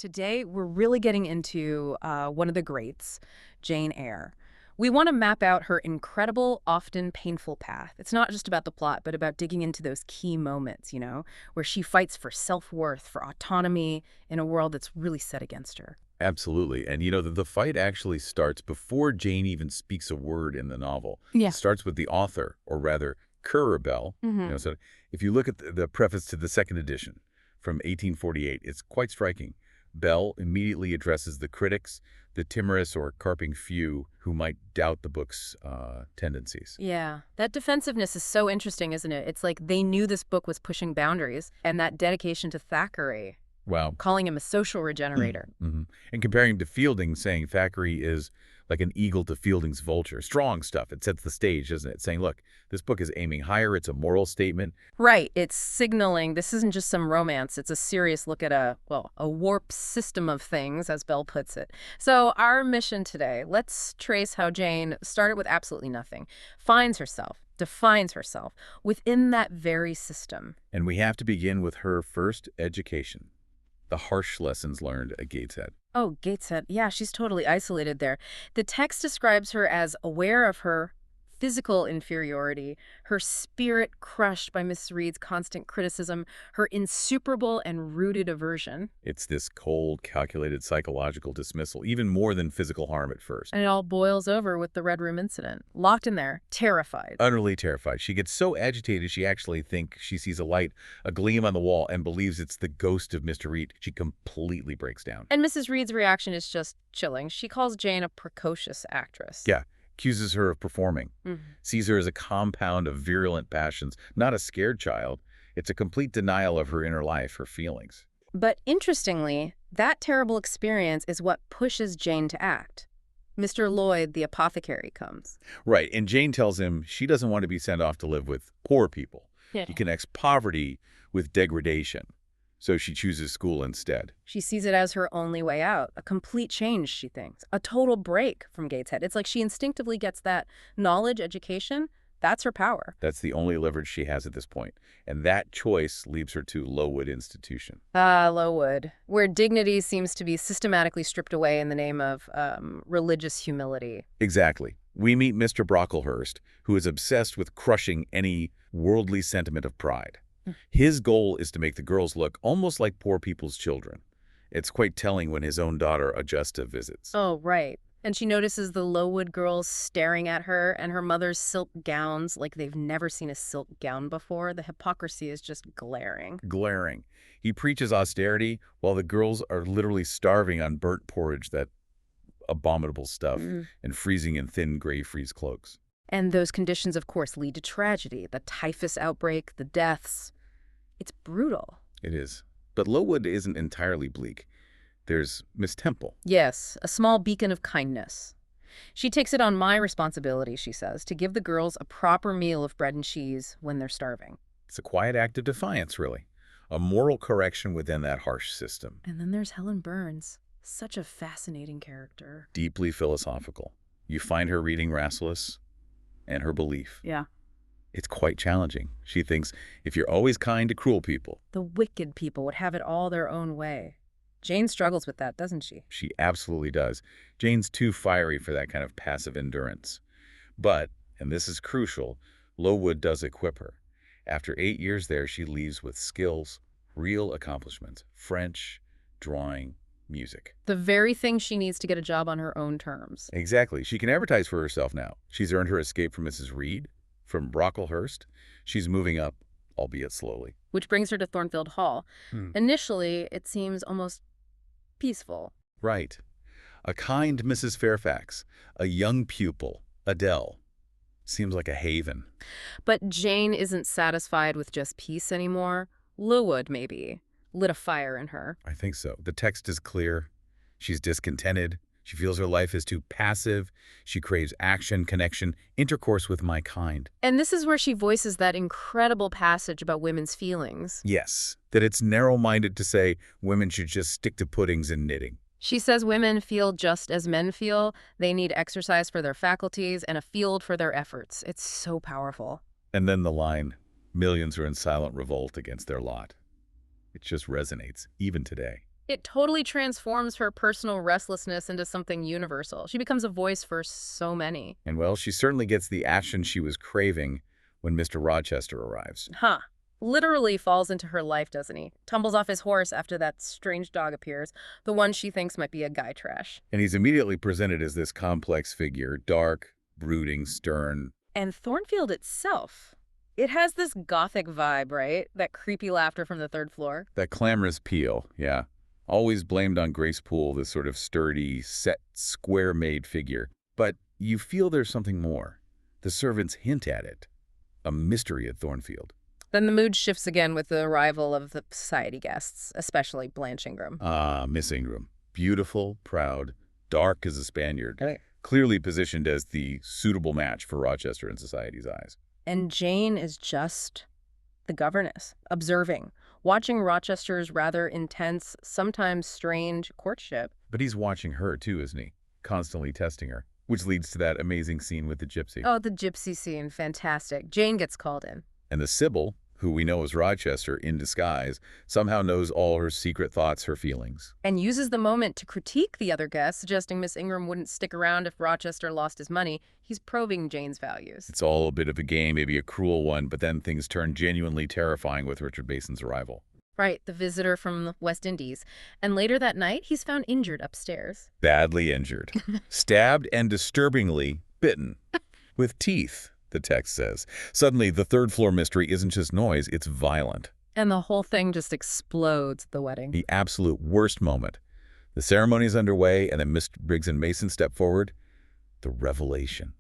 Today, we're really getting into one of the greats, Jane Eyre. We want to map out her incredible, often painful path. It's not just about the plot, but about digging into those key moments, where she fights for self-worth, for autonomy in a world that's really set against her. Absolutely. And the fight actually starts before Jane even speaks a word in the novel. Yeah. It starts with the author, or rather, Currer Bell. So if you look at the preface to the second edition from 1848, it's quite striking. Bell immediately addresses the critics, the timorous or carping few who might doubt the book's tendencies. Yeah, that defensiveness is so interesting, isn't it? It's like they knew this book was pushing boundaries, and that dedication to Thackeray, Wow. calling him a social regenerator. And comparing him to Fielding, saying Thackeray is like an eagle to Fielding's vulture. Strong stuff. It sets the stage, doesn't it? Saying, look, this book is aiming higher. It's a moral statement. Right, it's signaling this isn't just some romance. It's a serious look at a warped system of things, as Bell puts it. So our mission today, let's trace how Jane started with absolutely nothing, finds herself, defines herself within that very system. And we have to begin with her first education. The harsh lessons learned at Gateshead. Oh, Gateshead. Yeah, she's totally isolated there. The text describes her as aware of her physical inferiority, her spirit crushed by Miss Reed's constant criticism, her insuperable and rooted aversion. It's this cold, calculated psychological dismissal, even more than physical harm at first. And it all boils over with the Red Room incident. Locked in there, terrified. Utterly terrified. She gets so agitated she actually thinks she sees a light, a gleam on the wall, and believes it's the ghost of Mr. Reed. She completely breaks down. And Mrs. Reed's reaction is just chilling. She calls Jane a precocious actress. Yeah. Accuses her of performing, sees her as a compound of virulent passions, not a scared child. It's a complete denial of her inner life, her feelings. But interestingly, that terrible experience is what pushes Jane to act. Mr. Lloyd, the apothecary, comes. Right, and Jane tells him she doesn't want to be sent off to live with poor people. Yeah. He connects poverty with degradation, so she chooses school instead. She sees it as her only way out, a complete change, she thinks, a total break from Gateshead. It's like she instinctively gets that knowledge, education, that's her power. That's the only leverage she has at this point, and that choice leads her to Lowood Institution. Lowood, where dignity seems to be systematically stripped away in the name of religious humility. Exactly. We meet Mr. Brocklehurst, who is obsessed with crushing any worldly sentiment of pride. His goal is to make the girls look almost like poor people's children. It's quite telling when his own daughter Augusta visits. Oh, right. And she notices the Lowood girls staring at her and her mother's silk gowns like they've never seen a silk gown before. The hypocrisy is just glaring. Glaring. He preaches austerity while the girls are literally starving on burnt porridge, that abominable stuff, and freezing in thin gray frieze cloaks. And those conditions, of course, lead to tragedy. The typhus outbreak, the deaths. It's brutal. It is. But Lowood isn't entirely bleak. There's Miss Temple. Yes, a small beacon of kindness. She takes it on my responsibility, she says, to give the girls a proper meal of bread and cheese when they're starving. It's a quiet act of defiance, really. A moral correction within that harsh system. And then there's Helen Burns. Such a fascinating character. Deeply philosophical. You find her reading Rasselas and her belief. Yeah. It's quite challenging. She thinks if you're always kind to cruel people. The wicked people would have it all their own way. Jane struggles with that, doesn't she? She absolutely does. Jane's too fiery for that kind of passive endurance. But, and this is crucial, Lowood does equip her. After 8 years there, she leaves with skills, real accomplishments, French, drawing, music. The very thing she needs to get a job on her own terms. Exactly. She can advertise for herself now. She's earned her escape from Mrs. Reed, from Brocklehurst. She's moving up, albeit slowly. Which brings her to Thornfield Hall. Initially, it seems almost peaceful. Right. A kind Mrs. Fairfax, a young pupil, Adele. Seems like a haven. But Jane isn't satisfied with just peace anymore. Lowood, maybe, lit a fire in her. I think so. The text is clear. She's discontented. She feels her life is too passive. She craves action, connection, intercourse with my kind. And this is where she voices that incredible passage about women's feelings. Yes, that it's narrow-minded to say women should just stick to puddings and knitting. She says women feel just as men feel. They need exercise for their faculties and a field for their efforts. It's so powerful. And then the line, millions are in silent revolt against their lot. It just resonates, even today. It totally transforms her personal restlessness into something universal. She becomes a voice for so many. And, well, she certainly gets the action she was craving when Mr. Rochester arrives. Huh. Literally falls into her life, doesn't he? Tumbles off his horse after that strange dog appears, the one she thinks might be a guy trash. And he's immediately presented as this complex figure, dark, brooding, stern. And Thornfield itself, it has this gothic vibe, right? That creepy laughter from the third floor. That clamorous peal, yeah. Always blamed on Grace Poole, this sort of sturdy, set, square-made figure. But you feel there's something more. The servants hint at it. A mystery at Thornfield. Then the mood shifts again with the arrival of the society guests, especially Blanche Ingram. Ah, Miss Ingram. Beautiful, proud, dark as a Spaniard. Right. Clearly positioned as the suitable match for Rochester in society's eyes. And Jane is just the governess, observing, watching Rochester's rather intense, sometimes strange courtship. But he's watching her, too, isn't he? Constantly testing her. Which leads to that amazing scene with the gypsy. Oh, the gypsy scene, fantastic. Jane gets called in. And the Sybil, who we know as Rochester in disguise, somehow knows all her secret thoughts, her feelings. And uses the moment to critique the other guests, suggesting Miss Ingram wouldn't stick around if Rochester lost his money. He's probing Jane's values. It's all a bit of a game, maybe a cruel one, but then things turn genuinely terrifying with Richard Mason's arrival. Right, the visitor from the West Indies. And later that night, he's found injured upstairs. Badly injured. Stabbed and disturbingly bitten. With teeth, the text says. Suddenly, the third-floor mystery isn't just noise, it's violent. And the whole thing just explodes at the wedding. The absolute worst moment. The ceremony is underway, and then Mr. Briggs and Mason step forward. The revelation.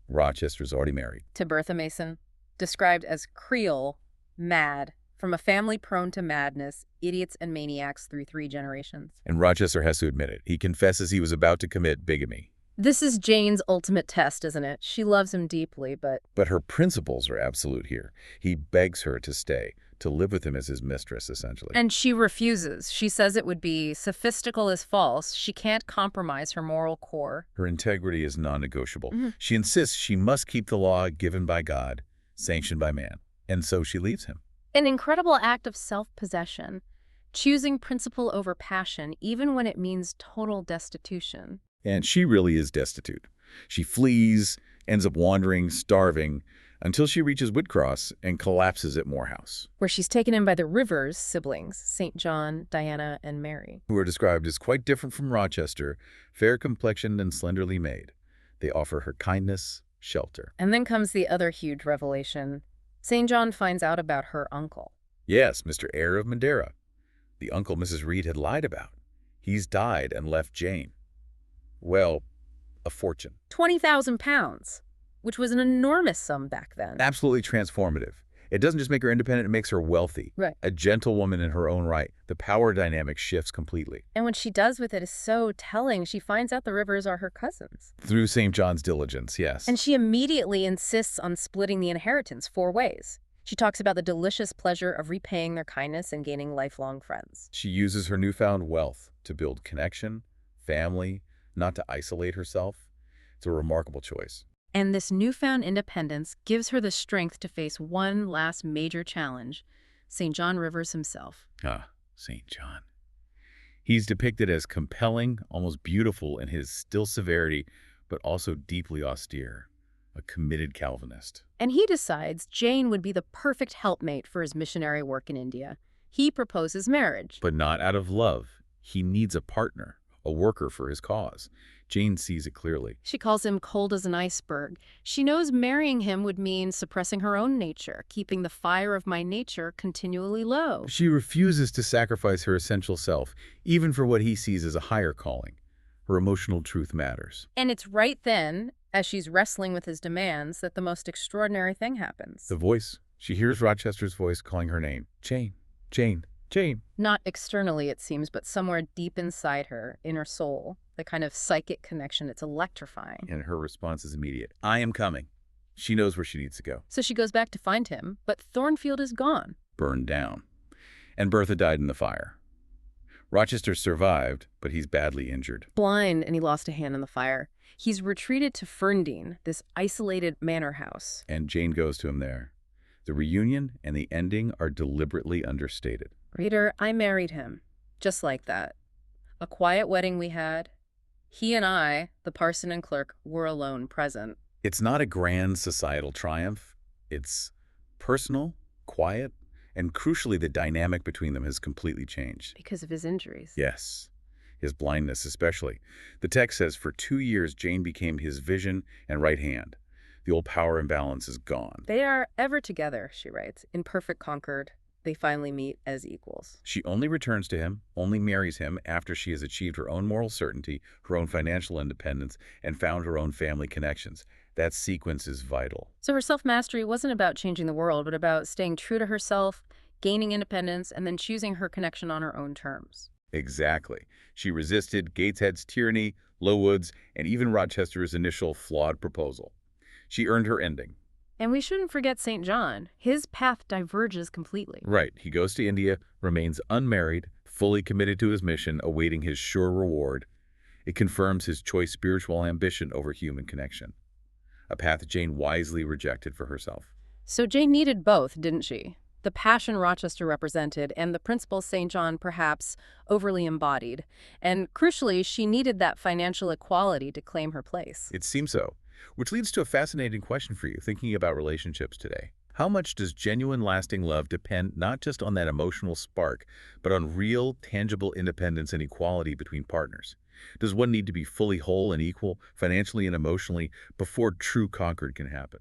Rochester's already married. To Bertha Mason, described as Creole, mad, from a family prone to madness, idiots and maniacs through 3 generations. And Rochester has to admit it. He confesses he was about to commit bigamy. This is Jane's ultimate test, isn't it? She loves him deeply, but her principles are absolute here. He begs her to stay, to live with him as his mistress, essentially. And she refuses. She says it would be sophistical as false. She can't compromise her moral core. Her integrity is non-negotiable. She insists she must keep the law given by God, sanctioned by man. And so she leaves him. An incredible act of self-possession, choosing principle over passion, even when it means total destitution. And she really is destitute. She flees, ends up wandering, starving, until she reaches Whitcross and collapses at Morehouse, where she's taken in by the Rivers siblings, St. John, Diana, and Mary, who are described as quite different from Rochester, fair-complexioned and slenderly made. They offer her kindness, shelter. And then comes the other huge revelation. St. John finds out about her uncle. Yes, Mr. Eyre of Madeira, the uncle Mrs. Reed had lied about. He's died and left Jane, well, a fortune. 20,000 pounds, which was an enormous sum back then. Absolutely transformative. It doesn't just make her independent, it makes her wealthy. Right. A gentlewoman in her own right. The power dynamic shifts completely. And what she does with it is so telling. She finds out the Rivers are her cousins. Through St. John's diligence, yes. And she immediately insists on splitting the inheritance 4 ways. She talks about the delicious pleasure of repaying their kindness and gaining lifelong friends. She uses her newfound wealth to build connection, family, not to isolate herself. It's a remarkable choice. And this newfound independence gives her the strength to face one last major challenge, St. John Rivers himself. Ah, St. John. He's depicted as compelling, almost beautiful in his still severity, but also deeply austere, a committed Calvinist. And he decides Jane would be the perfect helpmate for his missionary work in India. He proposes marriage. But not out of love. He needs a partner, a worker for his cause. Jane sees it clearly. She calls him cold as an iceberg. She knows marrying him would mean suppressing her own nature, keeping the fire of my nature continually low. She refuses to sacrifice her essential self, even for what he sees as a higher calling. Her emotional truth matters. And it's right then, as she's wrestling with his demands, that the most extraordinary thing happens. The voice. She hears Rochester's voice calling her name. Jane, Jane, Jane. Not externally, it seems, but somewhere deep inside her, in her soul. The kind of psychic connection, it's electrifying. And her response is immediate. I am coming. She knows where she needs to go. So she goes back to find him, but Thornfield is gone. Burned down. And Bertha died in the fire. Rochester survived, but he's badly injured. Blind, and he lost a hand in the fire. He's retreated to Ferndean, this isolated manor house. And Jane goes to him there. The reunion and the ending are deliberately understated. Reader, I married him. Just like that. A quiet wedding we had. He and I, the parson and clerk, were alone present. It's not a grand societal triumph. It's personal, quiet, and crucially, the dynamic between them has completely changed. Because of his injuries. Yes, his blindness especially. The text says for 2 years, Jane became his vision and right hand. The old power imbalance is gone. They are ever together, she writes, in perfect concord. They finally meet as equals. She only returns to him, only marries him after she has achieved her own moral certainty, her own financial independence, and found her own family connections. That sequence is vital. So her self-mastery wasn't about changing the world, but about staying true to herself, gaining independence, and then choosing her connection on her own terms. Exactly. She resisted Gateshead's tyranny, Lowood's, and even Rochester's initial flawed proposal. She earned her ending. And we shouldn't forget St. John. His path diverges completely. Right. He goes to India, remains unmarried, fully committed to his mission, awaiting his sure reward. It confirms his choice spiritual ambition over human connection, a path Jane wisely rejected for herself. So Jane needed both, didn't she? The passion Rochester represented and the principles St. John perhaps overly embodied. And crucially, she needed that financial equality to claim her place. It seems so. Which leads to a fascinating question for you, thinking about relationships today. How much does genuine, lasting love depend not just on that emotional spark, but on real, tangible independence and equality between partners? Does one need to be fully whole and equal, financially and emotionally, before true concord can happen?